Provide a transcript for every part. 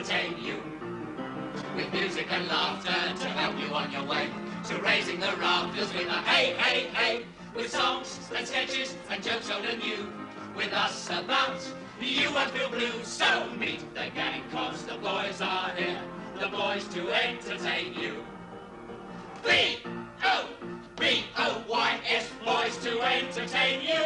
entertain you. With music and laughter to help you on your way. To raising the rafters with a hey, hey, hey. With songs and sketches and jokes old and new. With us about, you won't feel blue. So meet the gang, cause the boys are here. The boys to entertain you. B-O-B-O-Y-S, boys to entertain you.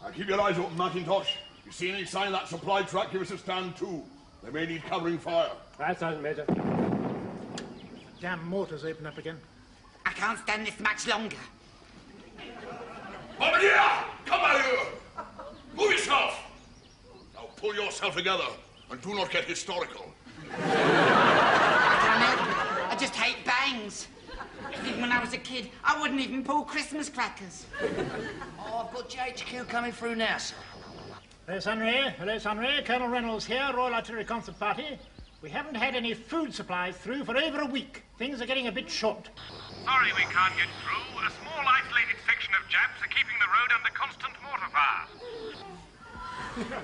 Now keep your eyes open, Macintosh. If you see any sign of that supply truck, give us a stand too. They may need covering fire. Right, Sergeant Major. Damn mortar's open up again. I can't stand this much longer. Bombardier! Come out here! Move yourself! Now pull yourself together and do not get historical. I can't help it. I just hate bangs. Even when I was a kid, I wouldn't even pull Christmas crackers. Oh, I've got JHQ coming through now, sir. Hello, Sunray. Hello, Sunray. Colonel Reynolds here, Royal Artillery Concert Party. We haven't had any food supplies through for over a week. Things are getting a bit short. Sorry we can't get through. A small isolated section of Japs are keeping the road under constant mortar fire.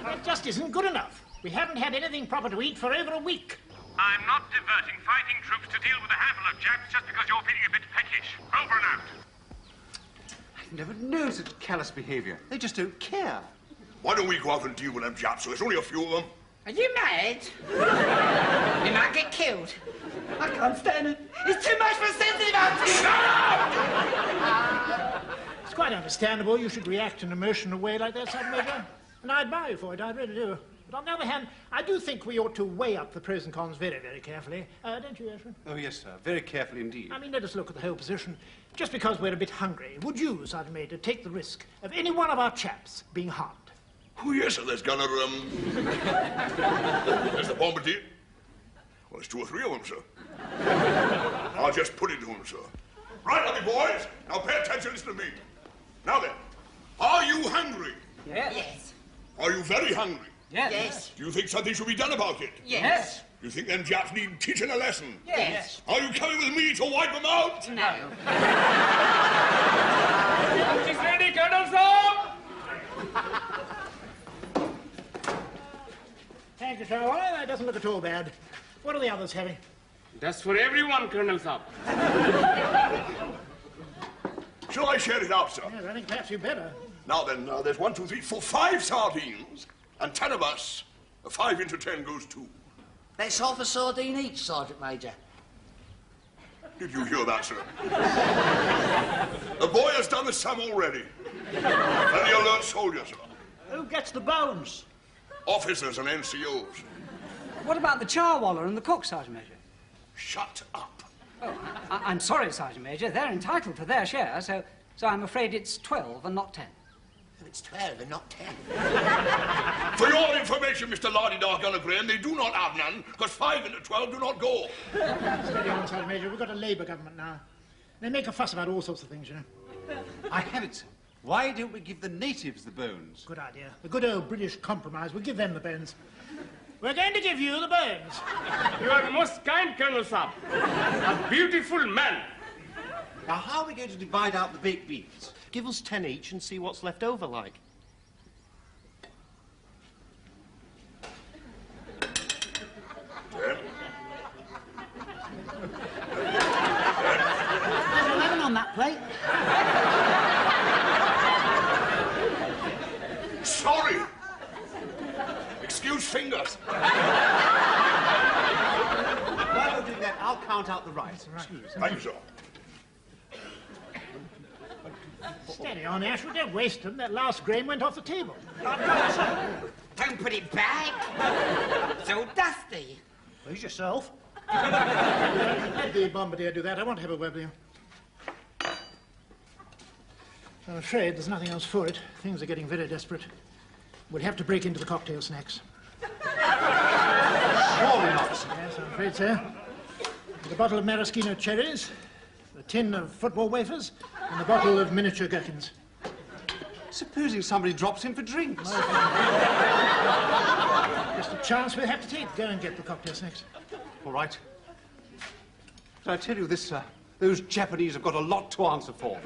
That just isn't good enough. We haven't had anything proper to eat for over a week. I'm not diverting fighting troops to deal with a handful of Japs just because you're feeling a bit peckish. Over and out. I've never known such callous behaviour. They just don't care. Why don't we go out and deal with them Japs? There's only a few of them. Are you mad? You might get killed. I can't stand it. It's too much for a sensitive outfit. It's quite understandable you should react in an emotional way like that, Sergeant Major. And I admire you for it, I really do. But on the other hand, I do think we ought to weigh up the pros and cons very, very carefully. Don't you, Ashford? Oh, yes, sir. Very carefully indeed. I mean, let us look at the whole position. Just because we're a bit hungry, would you, Sergeant Major, take the risk of any one of our chaps being harmed? Oh, yes, sir. There's Gunner, there's the Bombardier. Well, there's 2 or 3 of them, sir. I'll just put it to them, sir. Right, lovely boys. Now pay attention, listen to me. Now then, are you hungry? Yes. Yes. Are you very hungry? Yes. Yes. Do you think something should be done about it? Yes. Do you think them Japs need teaching a lesson? Yes. Are you coming with me to wipe them out? No. She's ready, Colonel, sir! Thank you, sir. Well, that doesn't look at all bad. What are the others having? That's for everyone, Colonel, sir. Shall I share it out, sir? Yes, I think perhaps you better. Now then, there's 1, 2, 3, 4, 5 sardines, and 10 of us. 5 into 10 goes 2. That's half a sardine each, Sergeant Major. Did you hear that, sir? The boy has done the sum already. Very alert soldier, sir. Who gets the bones? Officers and NCOs. What about the charwaller and the cook, Sergeant Major? Shut up. Oh, I'm sorry, Sergeant Major. They're entitled to their share, so I'm afraid it's 12 and not 10. It's 12 and not 10. For your information, Mr. Lardy-Dark Gunner Graham, they do not have none, because 5 into 12 do not go. Steady on, Sergeant Major. We've got a Labour government now. They make a fuss about all sorts of things, you know. I have it, sir. Why don't we give the natives the bones? Good idea. The good old British compromise. We'll give them the bones. We're going to give you the bones. You are most kind, Colonel, sir. A beautiful man. Now, how are we going to divide out the baked beans? Give us 10 each and see what's left over, like. There's 11 on that plate. Sorry. Excuse fingers. While you're doing that, I'll count out the rice. Thank you, sir. Steady on, Ashford. Don't waste them. That last grain went off the table. Don't put it back. It's all dusty. Please yourself. Let the Bombardier do that. I want to have a word with you. I'm afraid there's nothing else for it. Things are getting very desperate. We'll have to break into the cocktail snacks. Surely not. Yes, I'm afraid so. With a bottle of maraschino cherries, a tin of football wafers, and a bottle of miniature gherkins. Supposing somebody drops in for drinks. Just a chance we'll have to take. Go and get the cocktail snacks. All right. But I tell you this, sir, those Japanese have got a lot to answer for.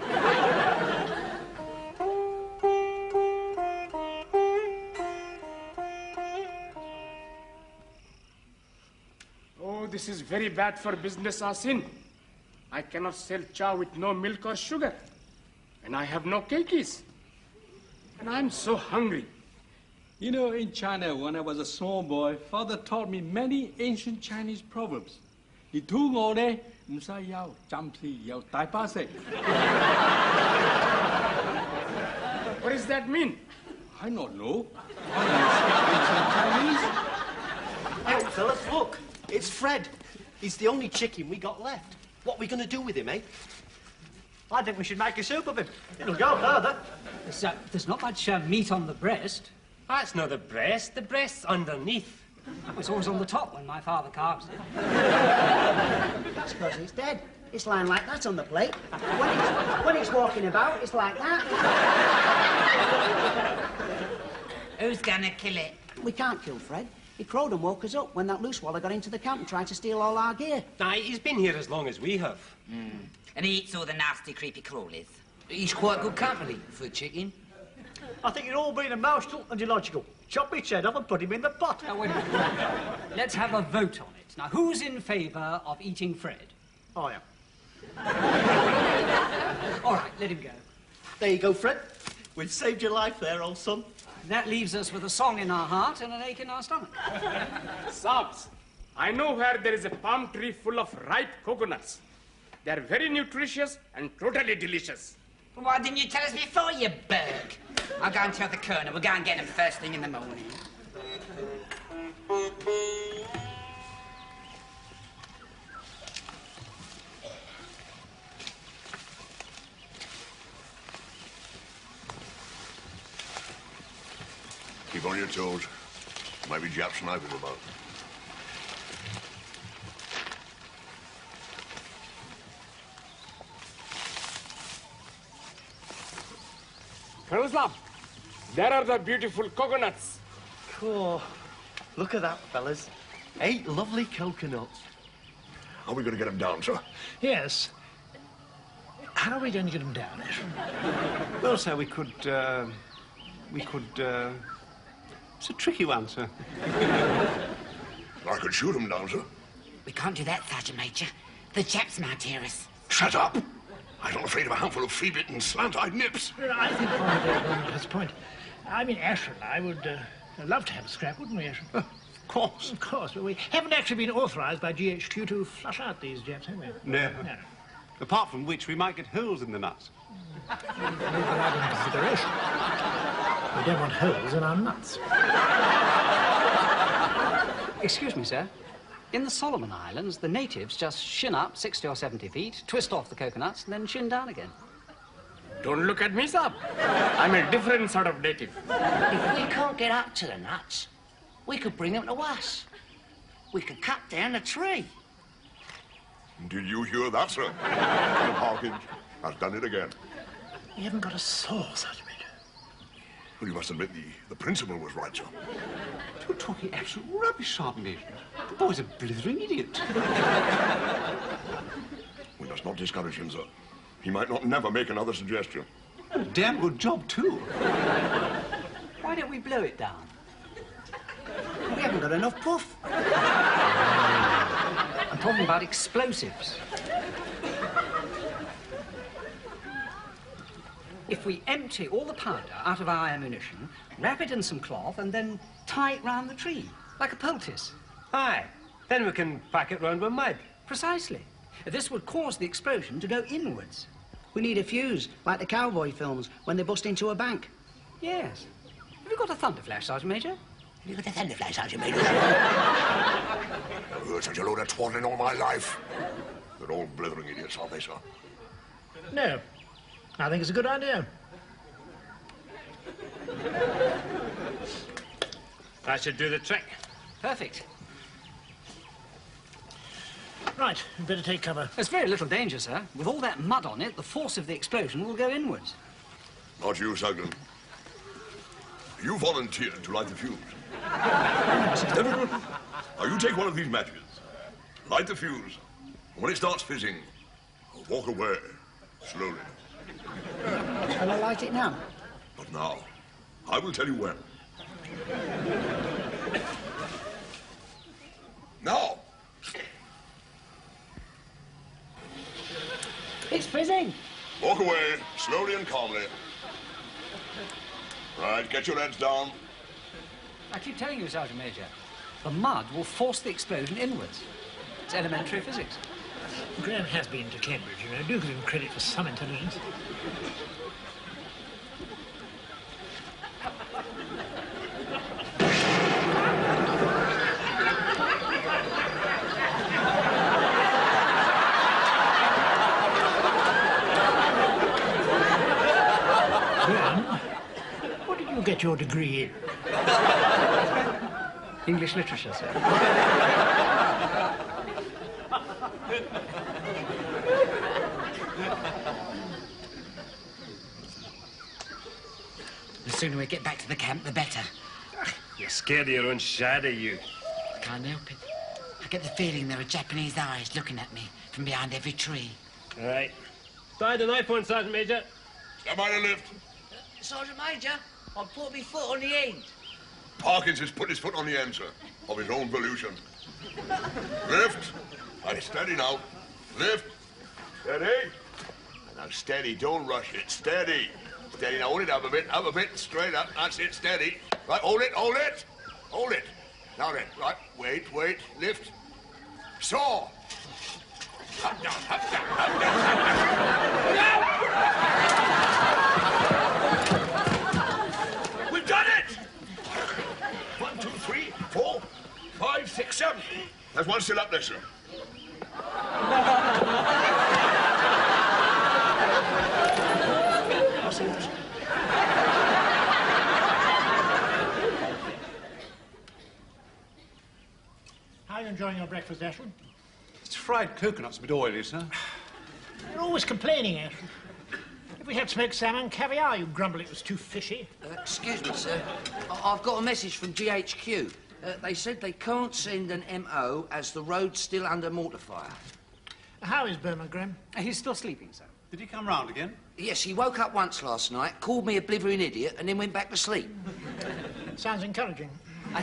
Oh, this is very bad for business, Asin. I cannot sell cha with no milk or sugar. And I have no keikis. And I'm so hungry. You know, in China, when I was a small boy, Father taught me many ancient Chinese proverbs. He told me, What does that mean? I don't know. Hey, fellas, look. It's Fred. He's the only chicken we got left. What are we going to do with him, eh? I think we should make a soup of him. It'll go further. There's not much meat on the breast. That's not the breast. The breast's underneath. It's always on the top when my father carves it. That's because it's dead. It's lying like that on the plate. When it's walking about, it's like that. Who's gonna kill it? We can't kill Fred. He crowed and woke us up when that loose waller got into the camp and tried to steal all our gear. Aye, he's been here as long as we have. And he eats all the nasty, creepy crawlies. He's quite good company for a chicken. I think you're all being emotional and illogical. Chop his head off and put him in the pot. Now, wait a minute. Let's have a vote on it. Now, who's in favour of eating Fred? I am. All right, let him go. There you go, Fred. We've saved your life there, old son. That leaves us with a song in our heart and an ache in our stomach. Sabs, I know where there is a palm tree full of ripe coconuts. They're very nutritious and totally delicious. Why didn't you tell us before, you berg? I'll go and tell the colonel. We'll go and get him first thing in the morning. Keep on your toes. Might be Jap snipers about. Colonel Saab, there are the beautiful coconuts. Cool. Look at that, fellas. 8 lovely coconuts. Are we going to get them down, sir? Yes. How are we going to get them down, Ashram? Well, sir, we could, it's a tricky one, sir. I could shoot them down, sir. We can't do that, Sergeant Major. The Japs might hear us. Shut up! I'm not afraid of a handful of flea-bitten, slant-eyed nips. I think Colonel has a point. I mean, Ashram and I would love to have a scrap, wouldn't we, Ashram? Of course. Of course, but we haven't actually been authorised by GHQ to flush out these Japs, have we? No. No. Apart from which, we might get holes in the nuts. Consideration. We don't want holes in our nuts. Excuse me, sir. In the Solomon Islands, the natives just shin up 60 or 70 feet, twist off the coconuts, and then shin down again. Don't look at me, Saab. I'm a different sort of native. If we can't get up to the nuts, we could bring them to us. We could cut down a tree. Did you hear that, sir? Colonel Hawkins has done it again. We haven't got a saw, Sergeant Major. Well, you must admit the principal was right, sir. You're talking absolute rubbish, Sergeant Major. The boy's a blithering idiot. We must not discourage him, sir. He might not never make another suggestion. A damn good job, too. Why don't we blow it down? We haven't got enough puff. I'm talking about explosives. If we empty all the powder out of our ammunition, wrap it in some cloth, and then tie it round the tree, like a poultice. Aye. Then we can pack it round with mud. Precisely. This would cause the explosion to go inwards. We need a fuse, like the cowboy films, when they bust into a bank. Yes. Have you got a thunder flash, Sergeant Major? Have you got a thunder flash, Sergeant Major? I've heard such a load of twaddling all my life. They're all blithering idiots, aren't they, sir? No. I think it's a good idea. That should do the trick. Perfect. Right, we'd better take cover. There's very little danger, sir. With all that mud on it, the force of the explosion will go inwards. Not you, Sugden. You volunteered to light the fuse. Gentlemen, now you take one of these matches, light the fuse, and when it starts fizzing, walk away, slowly. Shall I light it now? But now, I will tell you when. Now! It's fizzing. Walk away, slowly and calmly. Right, get your heads down. I keep telling you, Sergeant Major, the mud will force the explosion inwards. It's elementary physics. Graham has been to Cambridge, you know. Do give him credit for some intelligence. Graham, what did you get your degree in? English literature, sir. The sooner we get back to the camp, the better. You're scared of your own shadow, you. I can't help it. I get the feeling there are Japanese eyes looking at me from behind every tree. All right. Try the knife one, Sergeant Major. Step by the lift. Sergeant Major, I've put my foot on the end. Parkins has put his foot on the end, sir, of his own volition. Lift. Right, steady now. Lift. Steady. Now, steady. Don't rush it. Steady. Steady. Now, hold it up a bit. Straight up. That's it. Steady. Right, hold it. Hold it. Hold it. Now then. Right, wait. Lift. Saw. Up, down, up, down, up, down, up, down. We've done it! 1, 2, 3, 4, 5, 6, 7. There's one still up there, sir. How are you enjoying your breakfast, Ashford? It's fried coconuts, a bit oily, sir. You're always complaining, Ashford. If we had smoked salmon, caviar, you grumble it was too fishy. Excuse me, sir. I've got a message from GHQ. They said they can't send an MO as the road's still under mortar fire. How is Burma, Graham? He's still sleeping, sir. Did he come round again? Yes, he woke up once last night, called me a blithering idiot, and then went back to sleep. Sounds encouraging. I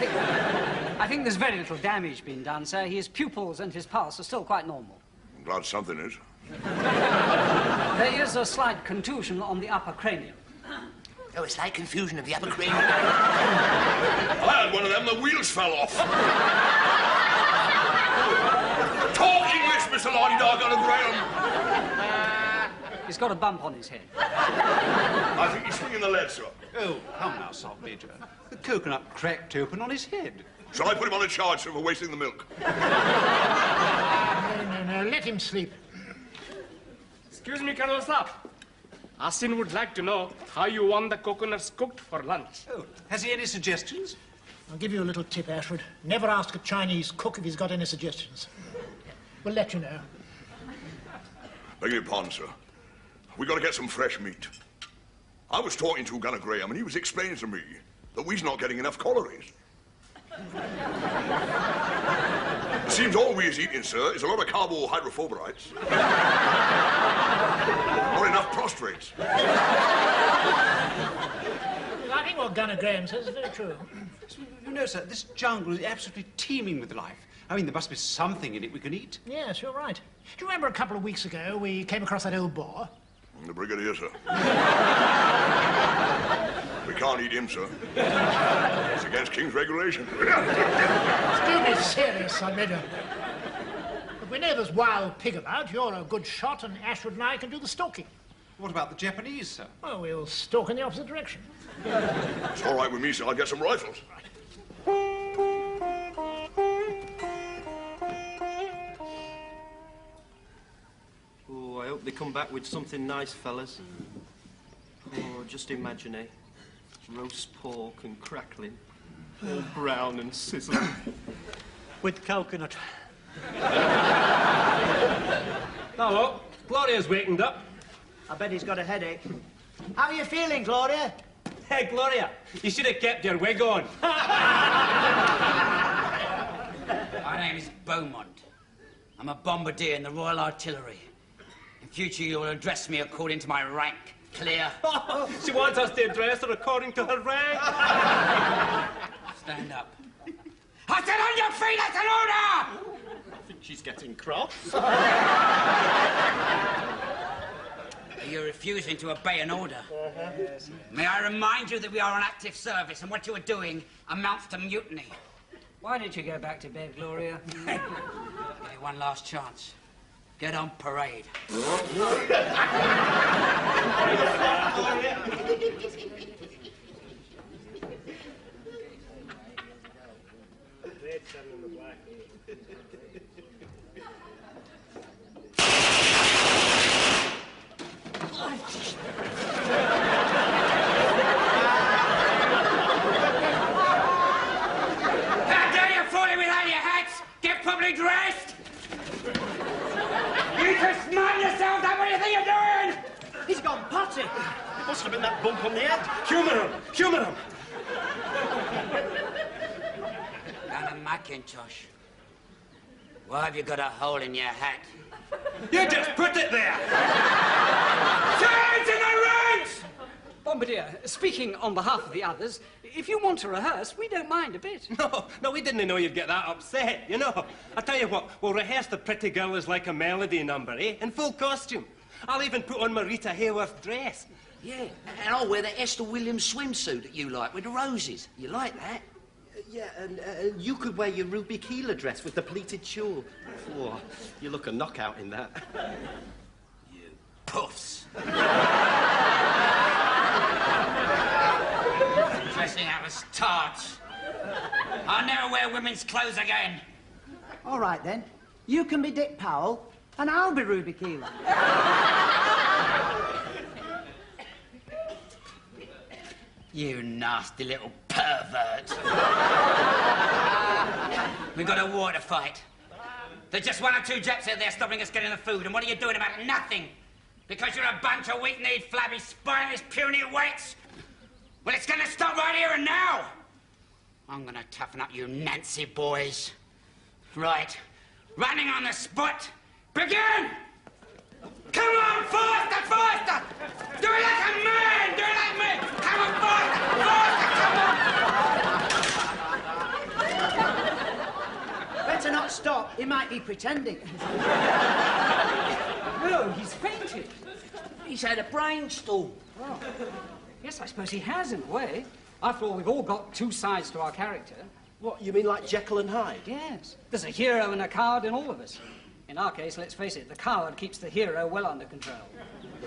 think there's very little damage being done, sir. His pupils and his pulse are still quite normal. I'm glad something is. There is a slight contusion on the upper cranium. Oh, a slight confusion of the upper cranium. I had one of them, the wheels fell off. Talk English, Mr. Lottie-Dargon Graham. He's got a bump on his head. I think he's swinging the lead, sir. Oh, come now, Sergeant Major. The coconut cracked open on his head. Shall I put him on a charge, sir, for wasting the milk? No, let him sleep. Excuse me, Colonel Staff. Asin would like to know how you want the coconuts cooked for lunch. Oh, has he any suggestions? I'll give you a little tip, Ashford. Never ask a Chinese cook if he's got any suggestions. We'll let you know. Beg your pardon, sir. We've got to get some fresh meat. I was talking to Gunner Graham, and he was explaining to me that we's not getting enough calories. It seems all we's eating, sir, is a lot of carbohydrates. Not enough prostrates. I think what Gunner Graham says is very true. You know, sir, this jungle is absolutely teeming with life. I mean, there must be something in it we can eat. Yes, you're right. Do you remember a couple of weeks ago we came across that old boar? The Brigadier, sir. We can't eat him, sir. It's against King's regulation. Do be serious, son Major. If we know there's wild pig about, you're a good shot, and Ashford and I can do the stalking. What about the Japanese, sir? Well, we'll stalk in the opposite direction. It's all right with me, sir. I'll get some rifles. Oh, I hope they come back with something nice, fellas. Oh, just imagine it. Roast pork and crackling. All brown and sizzling. With coconut. Oh, well, Gloria's wakened up. I bet he's got a headache. How are you feeling, Gloria? Hey, Gloria, you should have kept your wig on. My name is Beaumont. I'm a bombardier in the Royal Artillery. In future, you will address me according to my rank. Clear? She wants us to address her according to her rank. Stand up. I said on your feet, that's an order! I think she's getting cross. You're refusing to obey an order. Yes. May I remind you that we are on active service, and what you are doing amounts to mutiny. Why didn't you go back to bed, Gloria? Give you one last chance. Get on parade. How dare you fool me without your hats? Get properly dressed! You just mind yourself, that what do you think you're doing? He's gone potty. It must have been that bump on the head. Humour him! Humour him! Anna Macintosh, why have you got a hole in your hat? You just put it there! Silence in the ranks! Bombardier, speaking on behalf of the others, if you want to rehearse, we don't mind a bit. No, we didn't know you'd get that upset, you know. I tell you what, we'll rehearse The Pretty Girl Is Like a Melody number, eh? In full costume. I'll even put on my Rita Hayworth dress. Yeah, and I'll wear the Esther Williams swimsuit that you like with the roses. You like that? Yeah, and you could wear your Ruby Keeler dress with the pleated tulle. Oh, you look a knockout in that. You puffs. Dressing up as tarts. I'll never wear women's clothes again. All right, then. You can be Dick Powell, and I'll be Ruby Keeler. You nasty little pervert. We've got a war to fight. There's just one or two Japs out there stopping us getting the food, and what are you doing about it? Nothing. Because you're a bunch of weak-kneed, flabby, spineless, puny weights. Well, it's going to stop right here and now. I'm going to toughen up you Nancy boys. Right. Running on the spot. Begin! Come on, faster, faster! Do it like a man! Do it like me! Come on, faster, faster, come on! Better not stop. He might be pretending. No, he's fainted. He's had a brainstorm. Oh. Yes, I suppose he has, in a way. After all, we've all got two sides to our character. What, you mean like Jekyll and Hyde? Yes. There's a hero and a coward in all of us. In our case, let's face it, the coward keeps the hero well under control.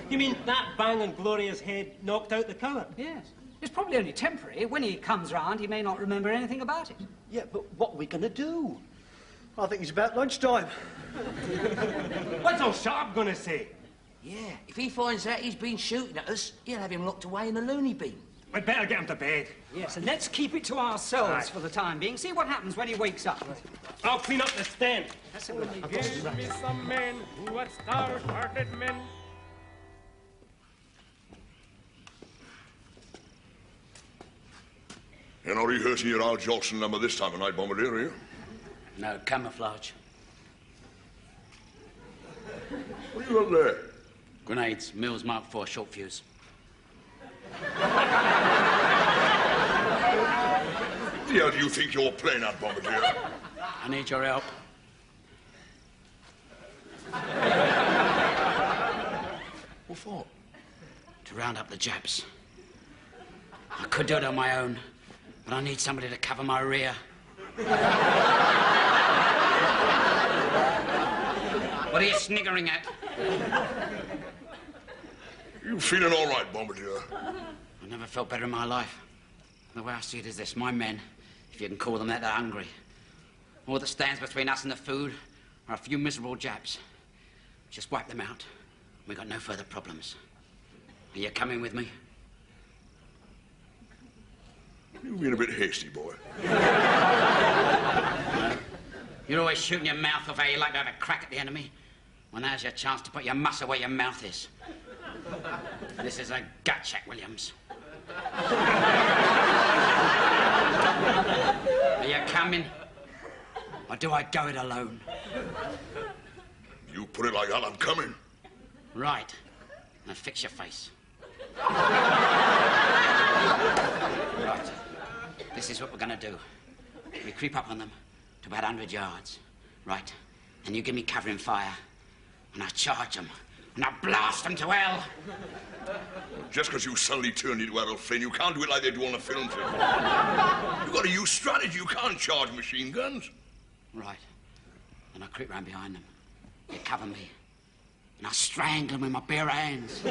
You mean that bang on Gloria's head knocked out the coward? Yes. It's probably only temporary. When he comes round, he may not remember anything about it. Yeah, but what are we going to do? I think it's about lunchtime. What's old Sharp going to say? Yeah, if he finds out he's been shooting at us, he'll have him locked away in the loony bin. We'd better get him to bed. Yes, and let's keep it to ourselves Right. for the time being. See what happens when he wakes up. I'll clean up the stand. That's a good idea. Give me some men who are stout-hearted men. You're not rehearsing your Al Jolson number this time of night, Bombardier, are you? No, camouflage. What have you got there? Grenades, Mills Mark IV, short fuse. The hell do you think you're playing at, Bombardier? I need your help. What for? To round up the Japs. I could do it on my own, but I need somebody to cover my rear. What are you sniggering at? You feeling all right, Bombardier? I never felt better in my life. The way I see it is this. My men, if you can call them that, they're hungry. All that stands between us and the food are a few miserable Japs. Just wipe them out. We've got no further problems. Are you coming with me? You're being a bit hasty, boy. You're always shooting your mouth off how you like to have a crack at the enemy. Well, now's your chance to put your muscle where your mouth is. This is a gut check, Williams. Are you coming? Or do I go it alone? You put it like that, I'm coming. Right. Now fix your face. Right. This is what we're gonna do. We creep up on them to about 100 yards. Right. And you give me covering fire. And I charge them. And I blast them to hell. Just because you suddenly turned into Errol Flynn, you can't do it like they do on a film film. You've got to use strategy. You can't charge machine guns. Right. And I creep round behind them. They cover me. And I strangle them with my bare hands.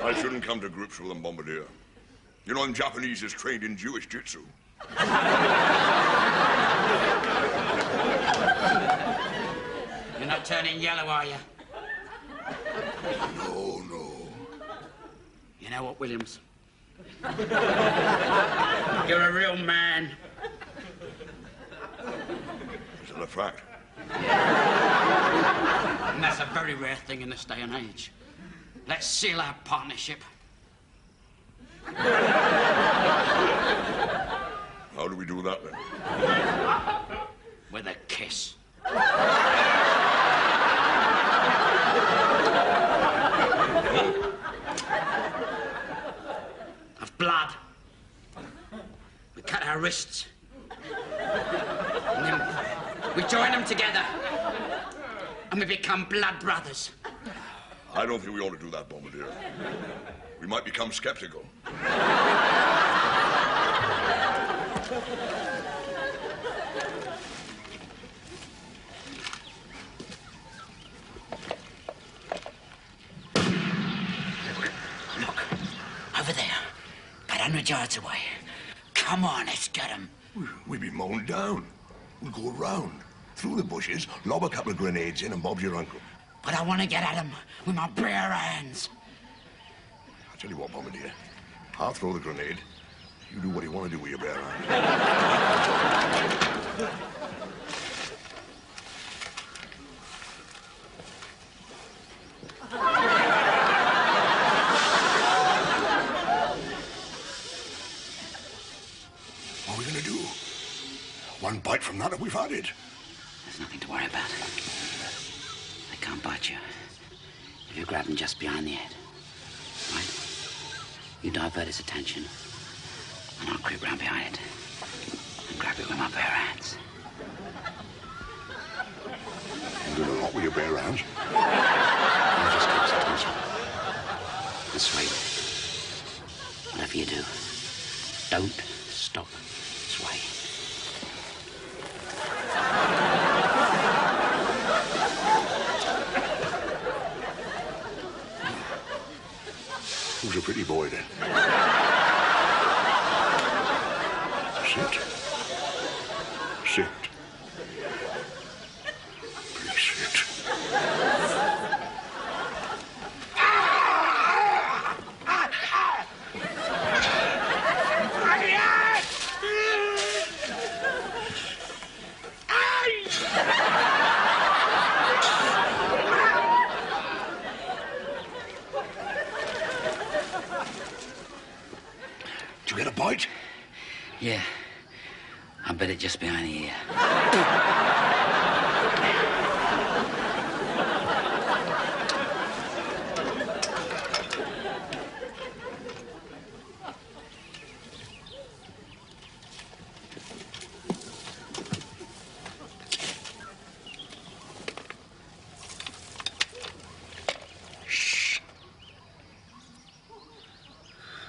I shouldn't come to grips with them, Bombardier. You know, them Japanese is trained in Jewish jitsu. You're not turning yellow, are you? No, no. You know what, Williams? You're a real man. Is that a fact? And that's a very rare thing in this day and age. Let's seal our partnership. How do we do that, then? With a kiss. Of blood. We cut our wrists. And then we join them together. And we become blood brothers. I don't think we ought to do that, Bombardier. We might become skeptical. Look, over there, about 100 yards away. Come on, let's get them. We'd be mown down. We'll go around, through the bushes, lob a couple of grenades in, and Bob's your uncle. But I want to get at them with my bare hands. I'll tell you what, Bombardier. I'll throw the grenade. You do what you want to do with your bare hands. What are we going to do? One bite from that and we've had it. There's nothing to worry about. They can't bite you. If you grab them just behind the head, right? You divert his attention, and I'll creep round behind it and grab it with my bare hands. You do a lot with your bare hands. And just keep attention. And sway. Whatever you do, don't stop. Sway. Who's a pretty boy, then? Sit. Sit. Please sit. Did you get a bite? Yeah. I bet it just behind the ear.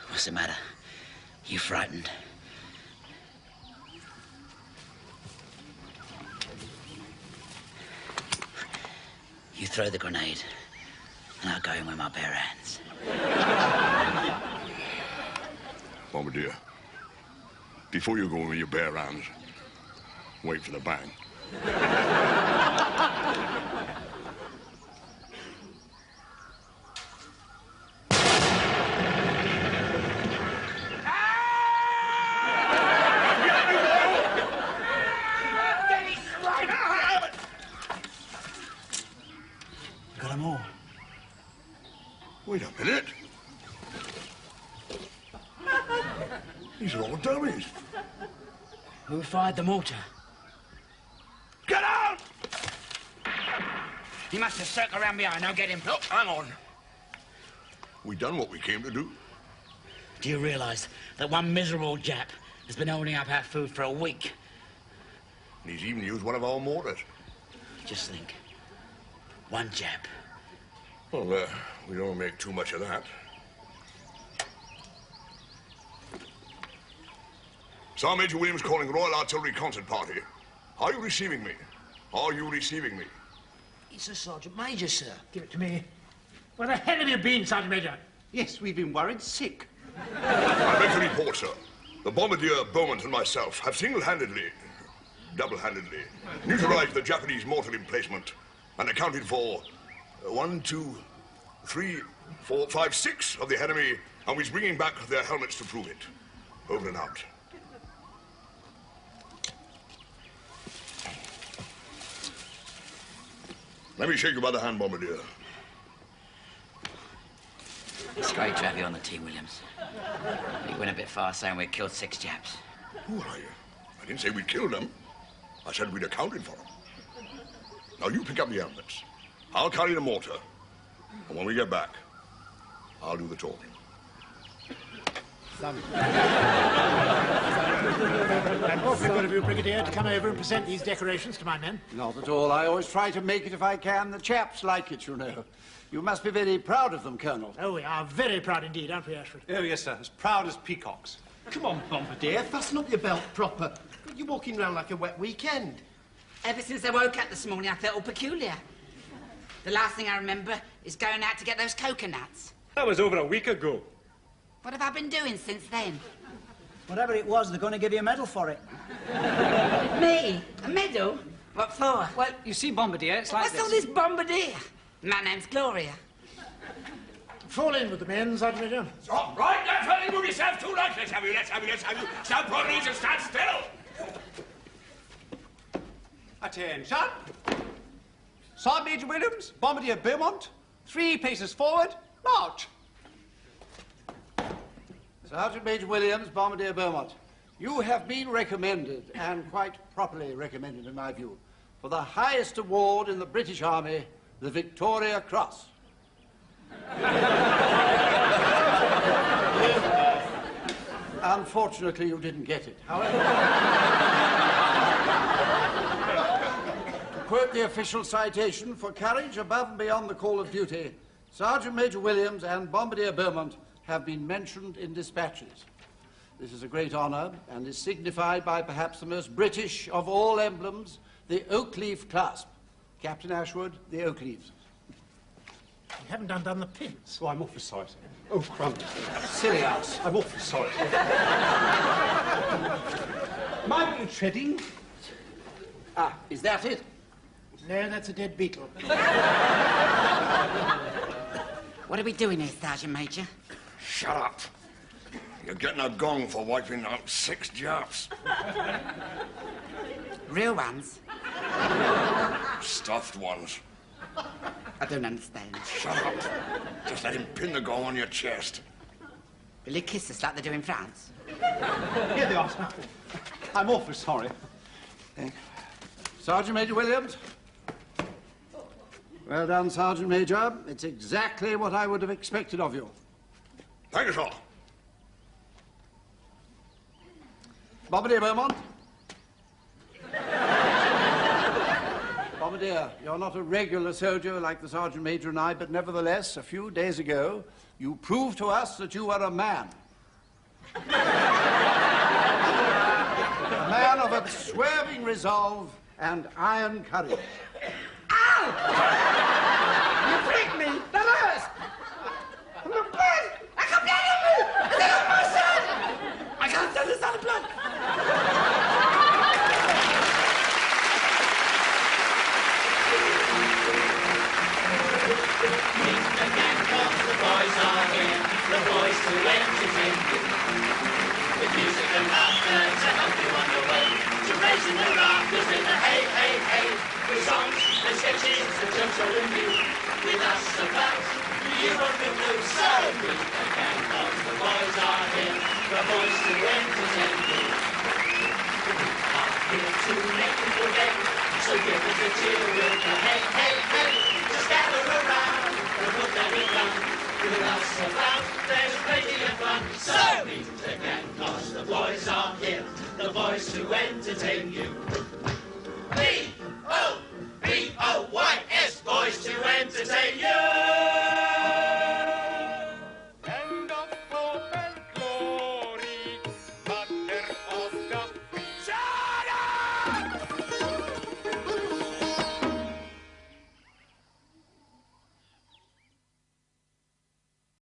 What's the matter? You frightened? You throw the grenade, and I'll go in with my bare hands. Bombardier, before you go in with your bare hands, wait for the bang. Got them all. Wait a minute. These are all dummies. Who fired the mortar? Get out! He must have circled around behind. Now get him. No, hang on. We done what we came to do. Do you realise that one miserable Jap has been holding up our food for a week? And he's even used one of our mortars. Just think. One Jap. Well, we don't make too much of that. Sergeant Major Williams calling Royal Artillery Concert Party. Are you receiving me? Are you receiving me? It's a Sergeant Major, sir. Give it to me. Where the hell have you been, Sergeant Major? Yes, we've been worried sick. I beg to report, sir. The Bombardier Beaumont and myself have single-handedly, double-handedly, neutralized the Japanese mortar emplacement and accounted for 1, 2, 3, 4, 5, 6 of the enemy, and we're bringing back their helmets to prove it. Over and out. Let me shake you by the hand, Bombardier. It's great to have you on the team, Williams. You went a bit far saying we killed 6 Japs. Who are you? I didn't say we killed them. I said we'd accounted for them. Now you pick up the helmets. I'll carry the mortar. And when we get back, I'll do the talking. I'm awfully good of you, Brigadier, to come over and present these decorations to my men. Not at all. I always try to make it if I can. The chaps like it, you know. You must be very proud of them, Colonel. Oh, we are very proud indeed, aren't we, Ashford? Oh, yes, sir. As proud as peacocks. Come on, Bombardier, fasten up your belt proper. You're walking around like a wet weekend. Ever since I woke up this morning, I felt all peculiar. The last thing I remember is going out to get those coconuts. That was over a week ago. What have I been doing since then? Whatever it was, they're going to give you a medal for it. Me? A medal? What for? Well, you see, Bombardier, it's like What's all this Bombardier? My name's Gloria. Fall in with the men, Sergeant Major. Stop right there, fellow. Move yourself too right. Let's have you. Stop running and stand still. Attention. Sergeant Major Williams, Bombardier Beaumont, 3 paces forward, march. Sergeant Major Williams, Bombardier Beaumont, you have been recommended, and quite properly recommended in my view, for the highest award in the British Army, the Victoria Cross. Unfortunately, you didn't get it. However, to quote the official citation, for courage above and beyond the call of duty, Sergeant Major Williams and Bombardier Beaumont have been mentioned in dispatches. This is a great honour and is signified by perhaps the most British of all emblems, the oak leaf clasp. Captain Ashwood, the oak leaves. You haven't undone the pins. Oh, I'm awfully sorry, sir. Oh, crumbs. Silly ass. I'm awfully sorry. Mind you treading? Ah, is that it? No, that's a dead beetle. What are we doing here, Sergeant Major? Shut up. You're getting a gong for wiping out 6 Japs. Real ones? Stuffed ones. I don't understand. Shut up. Just let him pin the gong on your chest. Will you kiss us like they do in France? Here they are, sir. I'm awfully sorry. Sergeant Major Williams. Well done, Sergeant Major. It's exactly what I would have expected of you. Thank you, sir. Bombardier Beaumont. Bombardier, you're not a regular soldier like the Sergeant Major and I, but nevertheless, a few days ago, you proved to us that you are a man. A man of unswerving resolve and iron courage. Ow! You pricked me! That hurts! I'm not blood! I come down on me! They got my son! I can't stand the sound of blood! The boys are here, the boys to entertain you. With music and laughter to help you on your way. To raising the rafters with a hey, hey, hey. With songs and sketches and jokes old and new. With us about the Europe and blue. So meet the gang of the boys are here, the boys to entertain you. So give us a cheer with the hey, hey, hey. Just gather around the book that we run. With us about, there's plenty of fun. So meet again, cause the boys are here. The boys to entertain